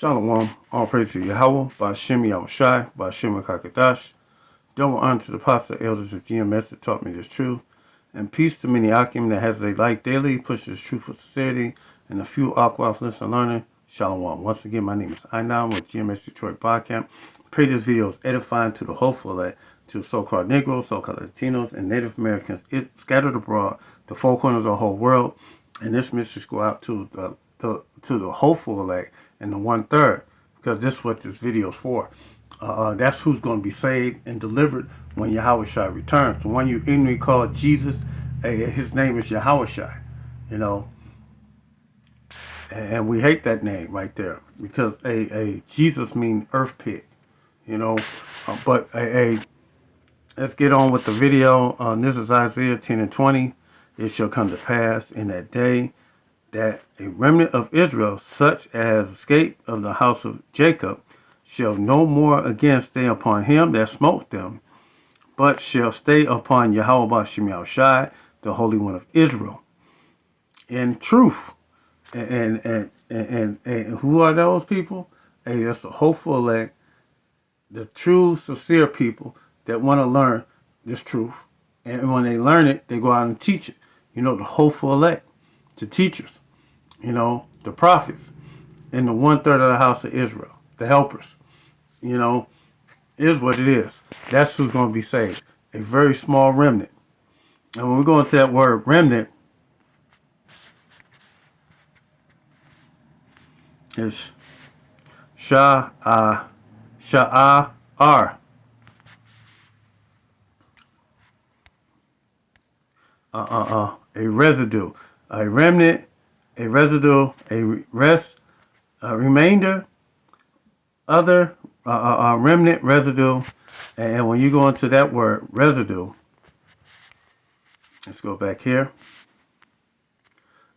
Shalom, all praise to Yahweh, Ba'ashem Yahawashi, Ba'ashem Kakadash. Double honor to the apostle elders of GMS that taught me this truth. And peace to many Akim that has their light daily, pushes truth for sincerity, and a few Aqua listen and learning. Shalom. Once again, my name is Inam with GMS Detroit Podcast. Pray this video is edifying to the hopeful that to so-called Negroes, so-called Latinos, and Native Americans scattered abroad, the four corners of the whole world. And this message go out to the hopeful elect and the 1/3, because this is what this video is for. That's who's going to be saved and delivered when Yahawashi returns. The one you ignorantly call Jesus, his name is Yahawashi, you know. And we hate that name right there because Jesus means earth pig, you know. But let's get on with the video. This is Isaiah 10:20. It shall come to pass in that day that a remnant of Israel, such as escaped of the house of Jacob, shall no more again stay upon him that smote them, but shall stay upon Yahawashi, the Holy One of Israel, in truth. And who are those people? That's the hopeful elect, the true, sincere people that want to learn this truth. And when they learn it, they go out and teach it. You know, the hopeful elect, the teachers, you know, the prophets, and the 1/3 of the house of Israel, the helpers, you know, is what it is. That's who's going to be saved. A very small remnant. And when we go into that word remnant, it's Sha'ar. A residue, a remnant, a residue, a remainder, other, remnant, residue. And when you go into that word residue, let's go back here.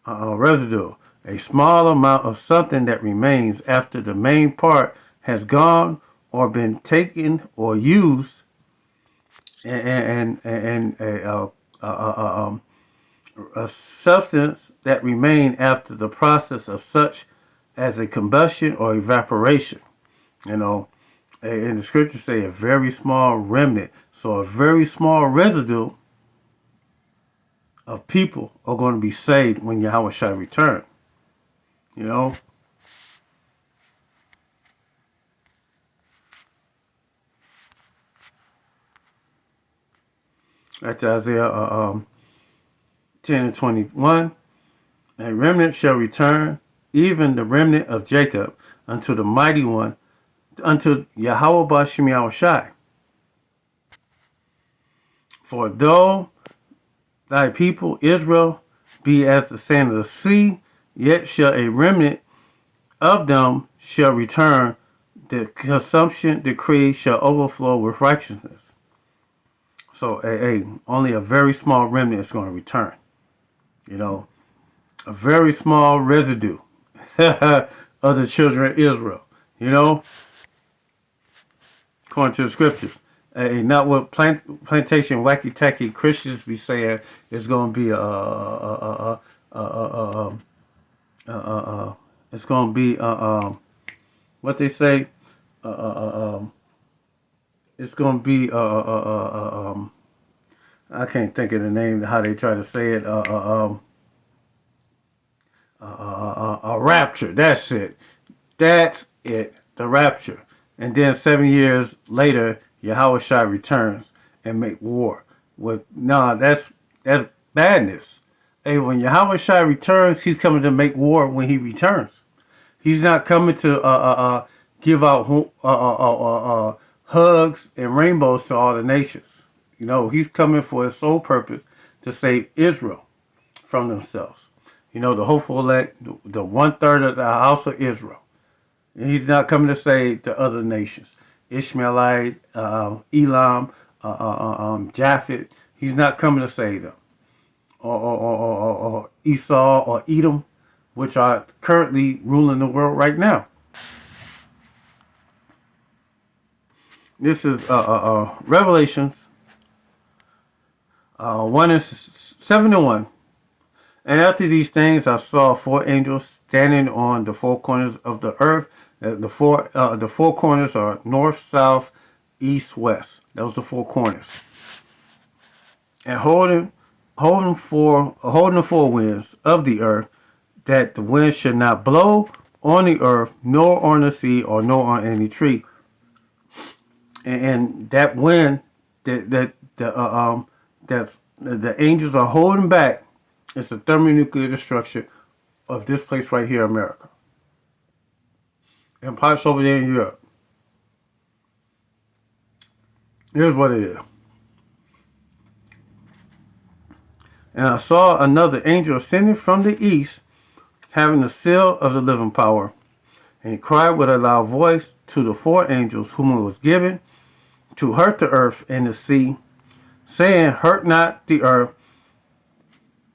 Residue, a small amount of something that remains after the main part has gone or been taken or used, and a substance that remain after the process of such as a combustion or evaporation. You know, and the scriptures say a very small remnant. So a very small residue of people are going to be saved when Yahawashi return. You know. That's Isaiah 10:21. A remnant shall return, even the remnant of Jacob, unto the mighty one, unto Yahawashi. For though thy people Israel be as the sand of the sea, yet shall a remnant of them shall return. The consumption decree shall overflow with righteousness. So only a very small remnant is going to return. You know, a very small residue of the children of Israel. You know, according to the scriptures. Not what plantation wacky tacky Christians be saying is going to be it's going to be what they say it's going to be I can't think of the name how they try to say it a rapture. That's it. The rapture. And then 7 years later, Yahawashi returns and make war. That's badness. Hey, when Yahawashi returns, he's coming to make war when he returns. He's not coming to give out hugs and rainbows to all the nations. You know, he's coming for his sole purpose to save Israel from themselves. You know, the hopeful elect, the 1/3 of the house of Israel. And he's not coming to save the other nations. Ishmaelite, Elam, Japhet. He's not coming to save them. Or Esau or Edom, which are currently ruling the world right now. This is Revelations 1:7-1. And after these things I saw 4 angels standing on the 4 corners of the earth, The four corners are north, south, east, west. Those are the four corners. And holding the four winds of the earth, that the wind should not blow on the earth, nor on the sea, or nor on any tree. And that wind that's the angels are holding back is the thermonuclear destruction of this place right here, America, and parts over there in Europe. Here's what it is. And I saw another angel ascending from the east, having the seal of the living power. And he cried with a loud voice to the four angels whom it was given to hurt the earth and the sea, saying, hurt not the earth,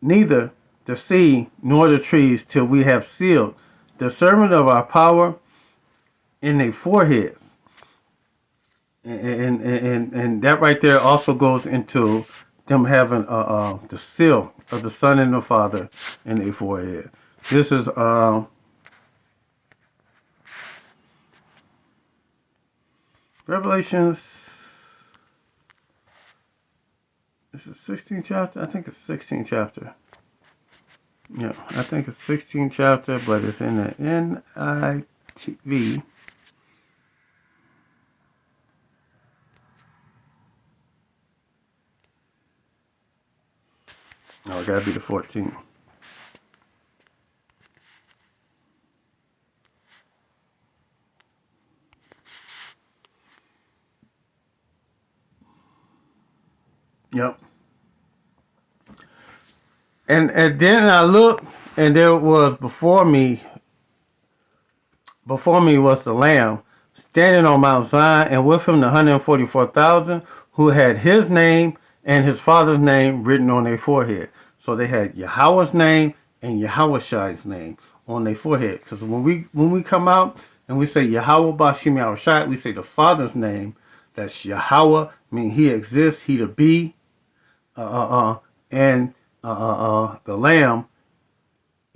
neither the sea nor the trees, till we have sealed the servant of our power in their foreheads. And that right there also goes into them having the seal of the Son and the Father in their forehead. This is Revelations. This is 16th chapter. I think it's 16th chapter. Yeah, I think it's 16th chapter, but it's in the NIV. No, it gotta be the 14th. Yep. And then I looked, and there was before me was the Lamb, standing on Mount Zion, and with him the 144,000 who had his name and his father's name written on their forehead. So they had Yahweh's name and Yahawashi's name on their forehead. Because when we come out and we say Yahweh Bashim Yahawashi, we say the Father's name. That's Yahweh, meaning he exists, he to be, and the Lamb,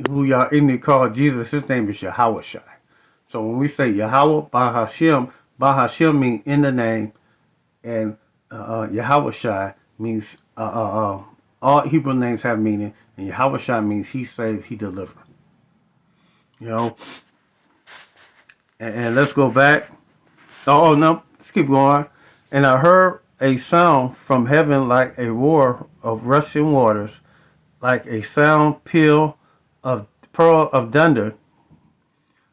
who y'all in call Jesus, his name is Yahawashi. So when we say Yahweh Bahashim means in the name, and Yahawashi means all Hebrew names have meaning, and Yahawashi means he saved, he delivered. You know, and let's go back. Oh no, let's keep going. And I heard a sound from heaven like a roar of rushing waters, like a sound peal of pearl of thunder,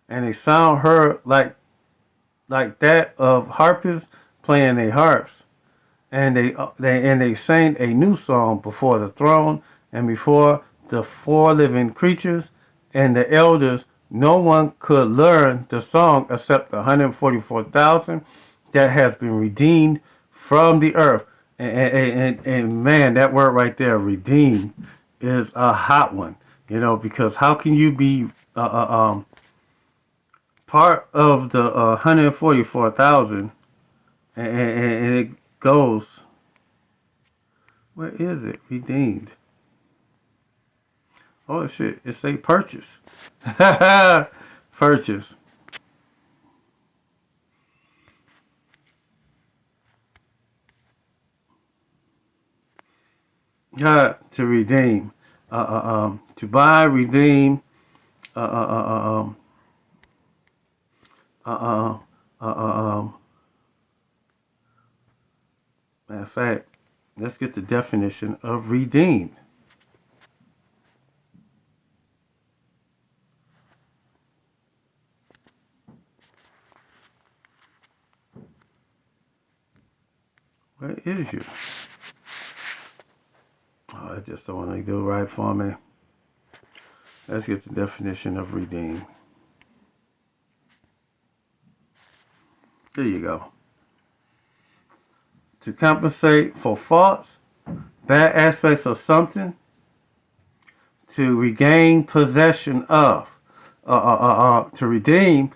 and a sound heard like that of harpists playing their harps, and they sang a new song before the throne and before the four living creatures and the elders. No one could learn the song except the 144,000 that has been redeemed from the earth. And man, that word right there, redeemed, is a hot one. You know, because how can you be part of the 144,000 and it goes, where is it? Redeemed. Oh shit, it's a purchase. Purchase. God, to redeem. To buy, redeem. Matter of fact, let's get the definition of redeemed. Where is you? Oh, I just don't want to do right for me. Let's get the definition of redeem. There you go. To compensate for faults, bad aspects of something, to regain possession of. To redeem,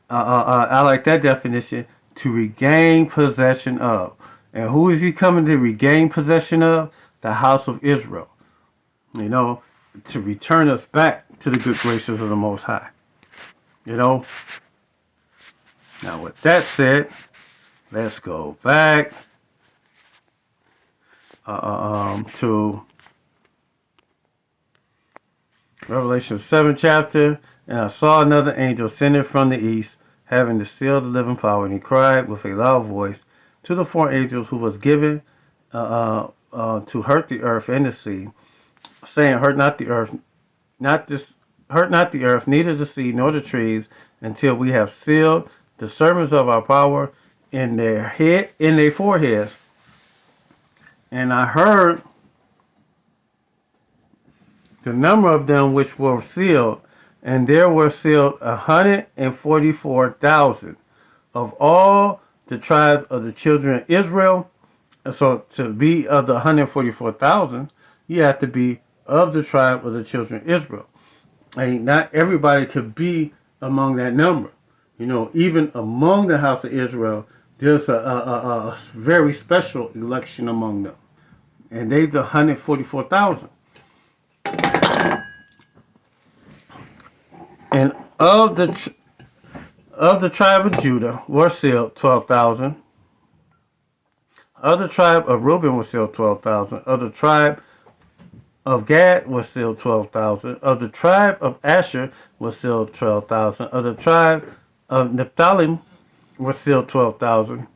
I like that definition, to regain possession of. And who is he coming to regain possession of? The house of Israel. You know, to return us back to the good graces of the Most High. You know, Now, with that said, let's go back to Revelation 7 chapter. And I saw another angel ascending from the east, having the seal of the living power, and he cried with a loud voice to the four angels who was given to hurt the earth and the sea, saying, hurt not the earth, hurt not the earth, neither the sea nor the trees, until we have sealed the servants of our power in their foreheads. And I heard the number of them which were sealed, and there were sealed 144,000 of all the tribes of the children of Israel. So to be of the 144,000, you have to be of the tribe of the children of Israel. And not everybody could be among that number. Even among the house of Israel, there's a very special election among them. And they're the 144,000. And of the tribe of Judah were sealed 12,000. Of the tribe of Reuben was sealed 12,000. Of the tribe of Gad was sealed 12,000. Of the tribe of Asher was sealed 12,000. Of the tribe of Naphtali was sealed 12,000.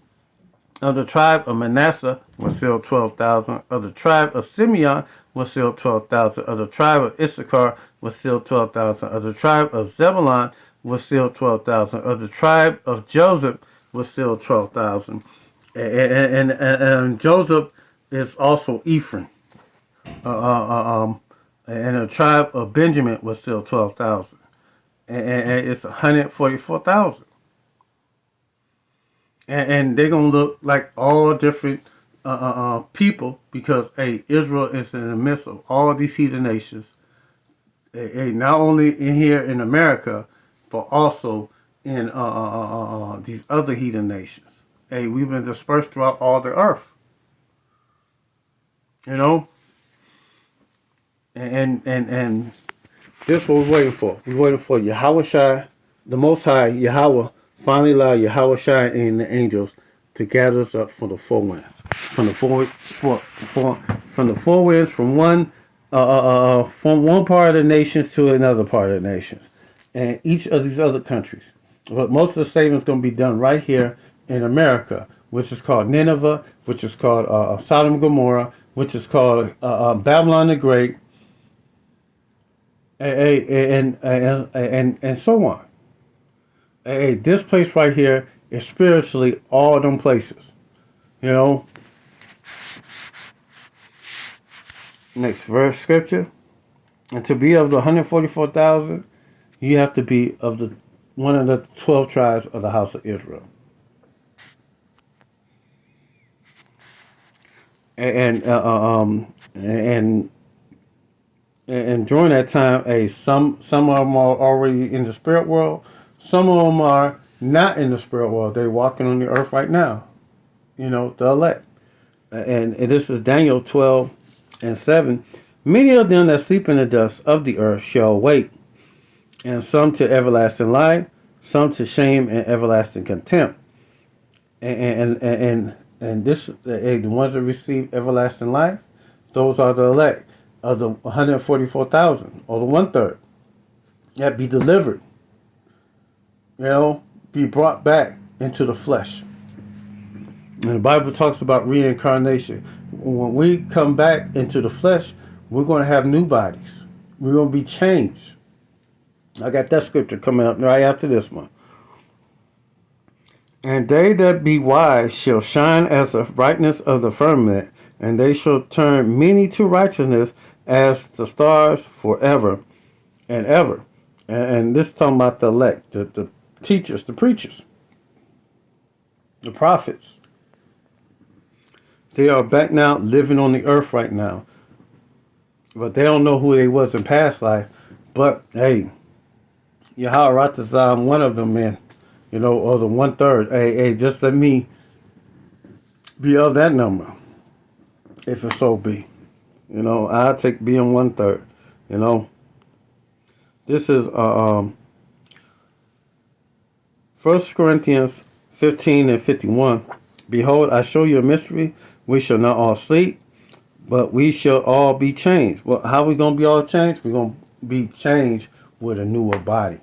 Of the tribe of Manasseh was sealed 12,000. Of the tribe of Simeon was sealed 12,000. Of the tribe of Issachar was sealed 12,000. Of the tribe of Zebulun was sealed 12,000. Of the tribe of Joseph was sealed 12,000. And Joseph is also Ephraim. And the tribe of Benjamin was sealed 12,000. And it's 144,000. And they're going to look like all different people because, Israel is in the midst of all these heathen nations. Not only in here in America, but also in these other heathen nations. We've been dispersed throughout all the earth. And this is what we're waiting for. We're waiting for Yahawashi, the Most High, Yahweh, finally allow Yahawashi and the angels to gather us up from the four winds. From the four winds, from one part of the nations to another part of the nations. And each of these other countries. But most of the saving is going to be done right here in America, which is called Nineveh, which is called Sodom and Gomorrah, which is called Babylon the Great, and so on. This place right here is spiritually all them places. Next verse scripture. And to be of the 144,000, you have to be of the one of the 12 tribes of the house of Israel. And during that time, some of them are already in the spirit world. Some of them are not in the spirit world. They're walking on the earth right now. The elect. And this is Daniel 12:7. Many of them that sleep in the dust of the earth shall awake, and some to everlasting life, some to shame and everlasting contempt. And this the ones that receive everlasting life, those are the elect of the 144,000, or the 1/3, that be delivered. Be brought back into the flesh. And the Bible talks about reincarnation. When we come back into the flesh, we're going to have new bodies. We're going to be changed. I got that scripture coming up right after this one. And they that be wise shall shine as the brightness of the firmament, and they shall turn many to righteousness as the stars forever and ever. And this is talking about the elect, the teachers, the preachers, the prophets. They are back now living on the earth right now. But they don't know who they was in past life. But Yahawashi Ratazam, one of them, man. Or the 1/3. Hey, just let me be of that number. If it so be. I'll take being 1/3. This is 1 Corinthians 15 and 51. Behold, I show you a mystery. We shall not all sleep, but we shall all be changed. Well, how are we going to be all changed? We're going to be changed with a newer body.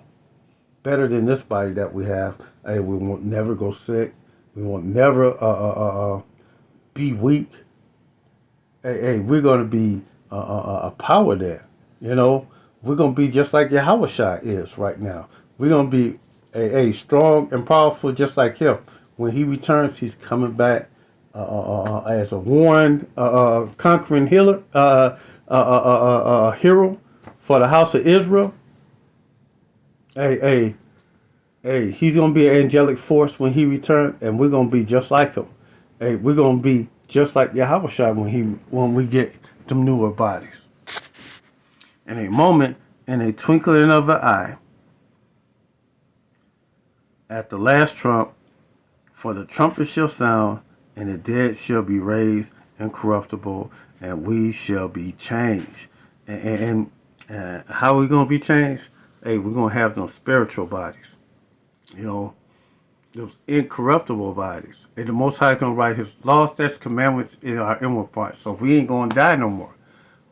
Better than this body that we have. Hey, we won't never go sick. We won't never be weak. Hey, we're going to be a power there. You know, we're going to be just like Yahawashi is right now. We're going to be strong and powerful just like him. When he returns, he's coming back as a warring, conquering hero for the house of Israel. Hey, hey, hey, he's going to be an angelic force when he returns, and we're going to be just like him. Hey, we're going to be just like Yahawashi when we get them newer bodies. In a moment, in a twinkling of an eye, at the last trump, for the trumpet shall sound, and the dead shall be raised incorruptible, and we shall be changed. And how are we going to be changed? Hey, we're going to have those spiritual bodies. You know, those incorruptible bodies. And the Most High going to write His laws, statutes, commandments in our inward parts. So we ain't going to die no more.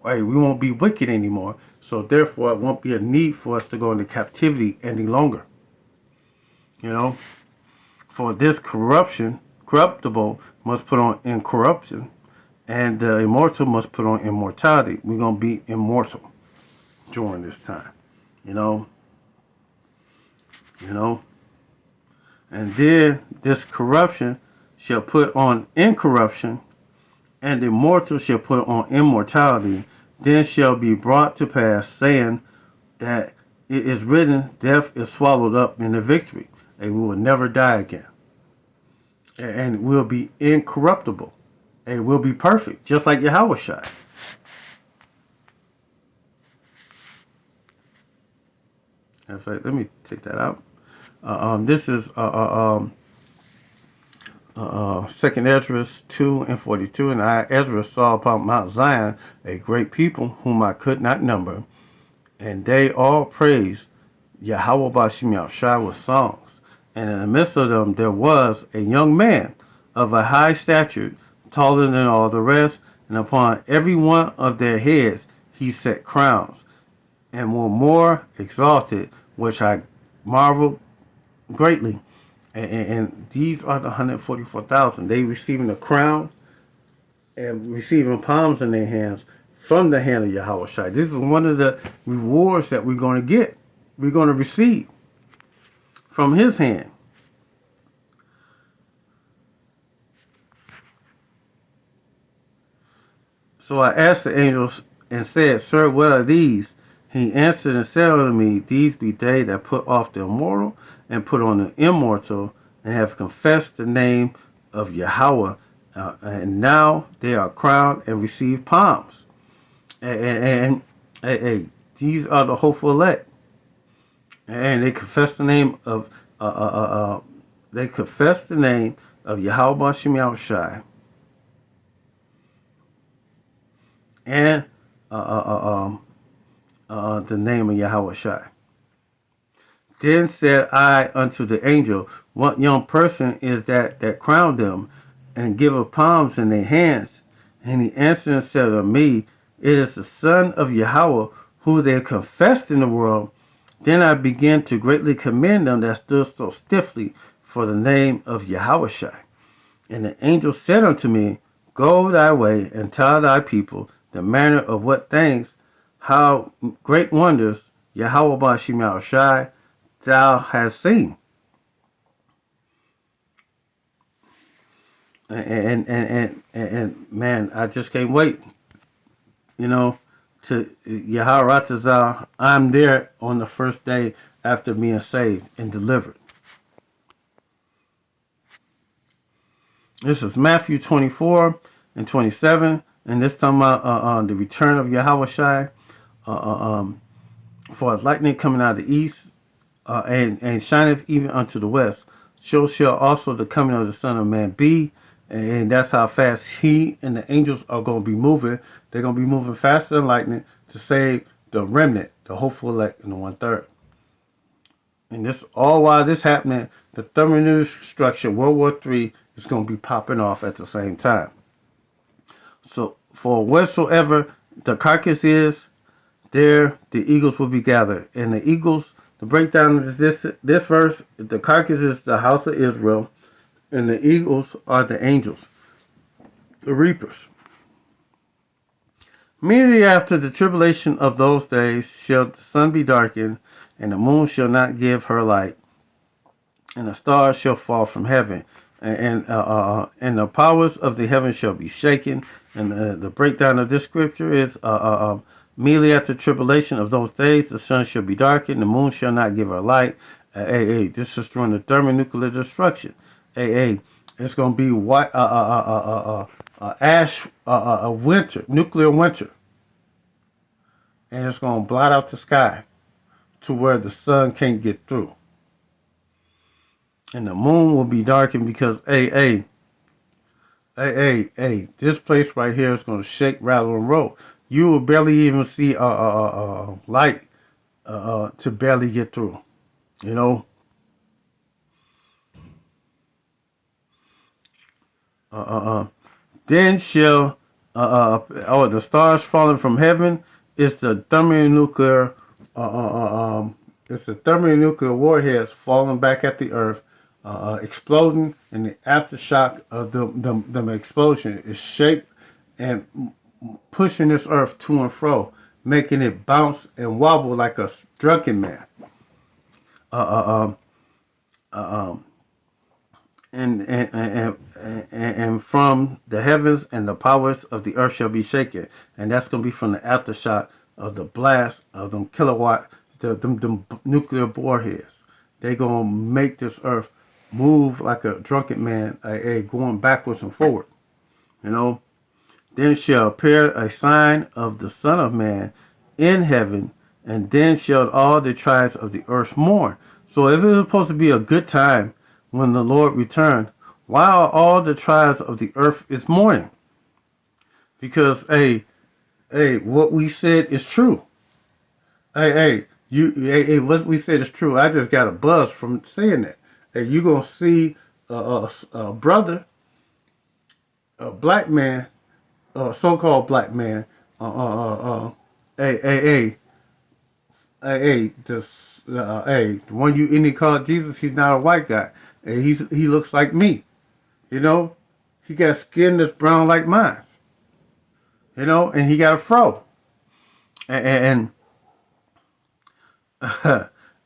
Right? We won't be wicked anymore. So therefore, it won't be a need for us to go into captivity any longer. You know, for this corruptible must put on incorruption, and the immortal must put on immortality. We're going to be immortal during this time. You know. And then this corruption shall put on incorruption, and the immortal shall put on immortality. Then shall be brought to pass, saying that it is written, death is swallowed up in the victory, and we will never die again. And we'll be incorruptible, and we'll be perfect, just like Yahawashi. In fact, let me take that out. This is 2nd Ezra 2 and 42. And I, Ezra, saw upon Mount Zion a great people whom I could not number, and they all praised Yahawashi with songs. And in the midst of them there was a young man of a high stature, taller than all the rest, and upon every one of their heads he set crowns, and were more exalted, which I marveled greatly. And these are the 144,000. They receiving a crown and receiving palms in their hands from the hand of Yahawashi. This is one of the rewards that we're going to get. We're going to receive from his hand. So I asked the angels and said, Sir, what are these? He answered and said unto me, These be they that put off the immortal and put on the immortal, and have confessed the name of Yahweh, and now they are crowned and receive palms. And these are the hopeful elect, and they confess the name of Yahweh Shem Shai, and the name of Yahawashi. Then said I unto the angel, What young person is that crowned them, and giveth palms in their hands? And he answered and said unto me, It is the Son of Yahweh, who they confessed in the world. Then I began to greatly commend them that stood so stiffly for the name of Yahawashi. And the angel said unto me, Go thy way, and tell thy people the manner of what things, how great wonders Yahweh Shem Shai thou hast seen. And man, I just can't wait, to Yaharatazah. I'm there on the first day after being saved and delivered. This is Matthew 24 and 27, and this time about the return of Yahawashi. For lightning coming out of the east, and shineth even unto the west, so shall also the coming of the Son of Man be. And that's how fast he and the angels are going to be moving. They're going to be moving faster than lightning to save the remnant, the hopeful elect, and the 1/3. And this all while this happening, the thermonuclear structure, World War III, is going to be popping off at the same time. So for whatsoever the carcass is, there the eagles will be gathered. And the eagles, the breakdown is this verse, the carcass is the house of Israel, and the eagles are the angels, the reapers. Immediately after the tribulation of those days shall the sun be darkened, and the moon shall not give her light, and the stars shall fall from heaven, and the powers of the heavens shall be shaken. And the breakdown of this scripture is immediately after tribulation of those days, the sun shall be darkened, the moon shall not give her light. This is during the thermonuclear destruction. It's going to be white, ash, winter, nuclear winter, and it's going to blot out the sky to where the sun can't get through. And the moon will be darkened because, this place right here is going to shake, rattle, and roll. You will barely even see light to barely get through. You know. Then shall the stars falling from heaven is the thermonuclear it's the thermonuclear warheads falling back at the earth, exploding, and the aftershock of the explosion is shaped and pushing this earth to and fro, making it bounce and wobble like a drunken man. And from the heavens and the powers of the earth shall be shaken, and that's going to be from the aftershock of the blast of them kilowatt, them nuclear warheads. They're going to make this earth move like a drunken man, going backwards and forward. You know. Then shall appear a sign of the Son of Man in heaven, and then shall all the tribes of the earth mourn. So if it was supposed to be a good time when the Lord returned, why are all the tribes of the earth is mourning? Because what we said is true. What we said is true. I just got a buzz from saying that. You gonna see a brother, a black man, so-called black man, the one you any call Jesus, he's not a white guy. He looks like me, you know. He got skin that's brown like mine, you know, and he got a fro, and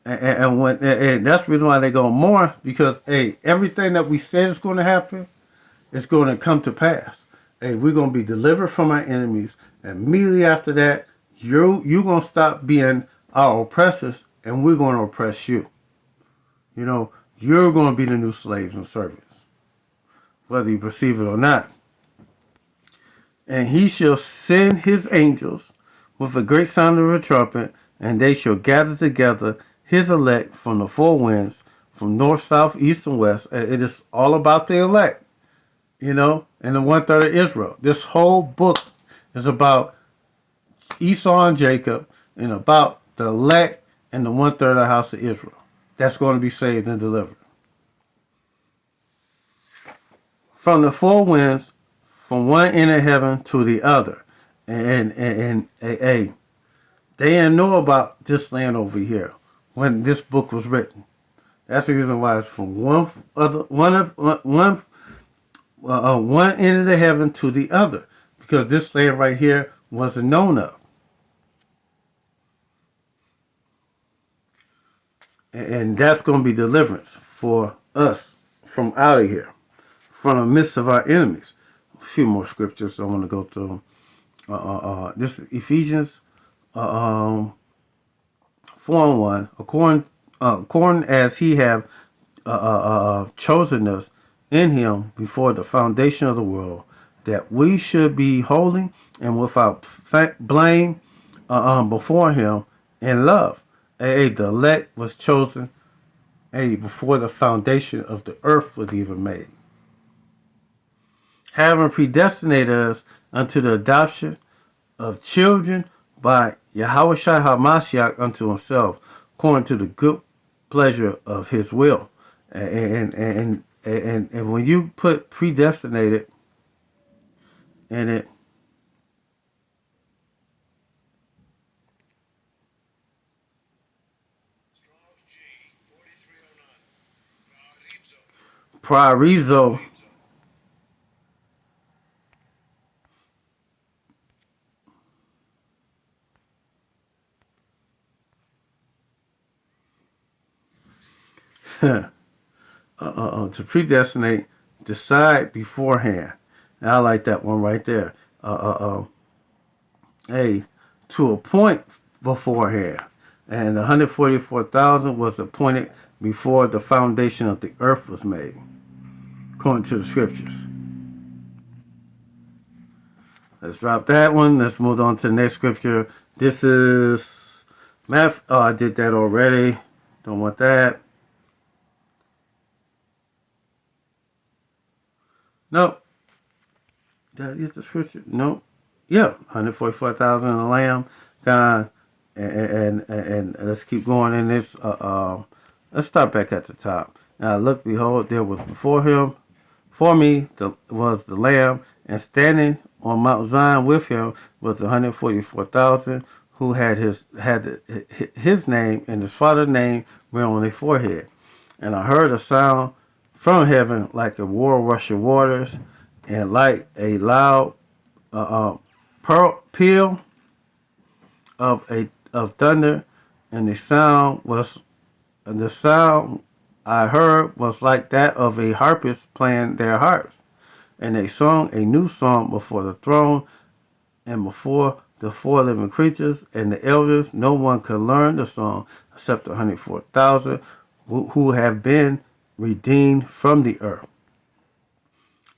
and that's the reason why they go more, because everything that we said is going to happen is going to come to pass. We're going to be delivered from our enemies. And immediately after that, you're going to stop being our oppressors, and we're going to oppress you. You know, you're going to be the new slaves and servants, whether you perceive it or not. And he shall send his angels with a great sound of a trumpet, and they shall gather together his elect from the four winds, from north, south, east, and west. It is all about the elect, you know, and the 1/3 of Israel. This whole book is about Esau and Jacob, and about the elect and the 1/3 of the house of Israel. That's going to be saved and delivered. From the four winds, from one end of heaven to the other. And they didn't know about this land over here when this book was written. That's the reason why it's from one end of the heaven to the other, because this land right here wasn't known of. And that's going to be deliverance for us from out of here, from the midst of our enemies. A few more scriptures I want to go through. This is Ephesians 4:1. According as he have chosen us in him before the foundation of the world, that we should be holy and without blame before him in love. The elect was chosen before the foundation of the earth was even made, having predestinated us unto the adoption of children by Yahawashi HaMashiach unto himself, according to the good pleasure of his will. And when you put predestinated in it, priorizo, to predestinate, decide beforehand. And I like that one right there. A, to appoint beforehand. And 144,000 was appointed before the foundation of the earth was made, according to the scriptures. Let's drop that one. Let's move on to the next scripture. This is math. Oh, I did that already. Don't want that. Nope. Did I get the scripture? Nope. Yeah, 144,000 in the lamb. God, and let's keep going in this. Let's start back at the top. Now look, behold, there was before him, for me, was the lamb, and standing on Mount Zion with him was 144,000 who had his name and his father's name were on their forehead. And I heard a sound from heaven like a war rushing waters, and like a loud peal of thunder, and the sound I heard was like that of a harpist playing their harps, and they sung a new song before the throne and before the four living creatures and the elders. No one could learn the song except the 104,000 who have been redeemed from the earth.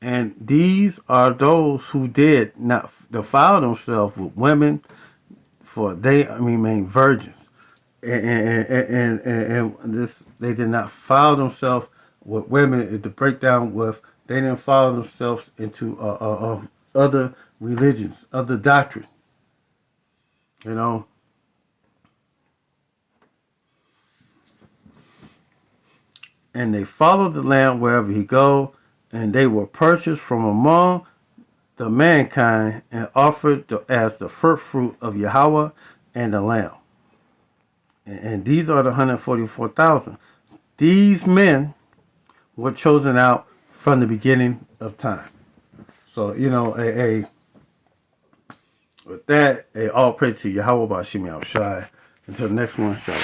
And these are those who did not defile themselves with women, for they remain virgins. And this, they did not follow themselves with women. The breakdown with, they didn't follow themselves into other religions, other doctrine. You know, and they followed the Lamb wherever he go, and they were purchased from among the mankind and offered as the first fruit of Yahweh and the Lamb. And these are the 144,000. These men were chosen out from the beginning of time. So, with that, all praise to Yahweh by Shemi Al Shai. Until the next one, shalom.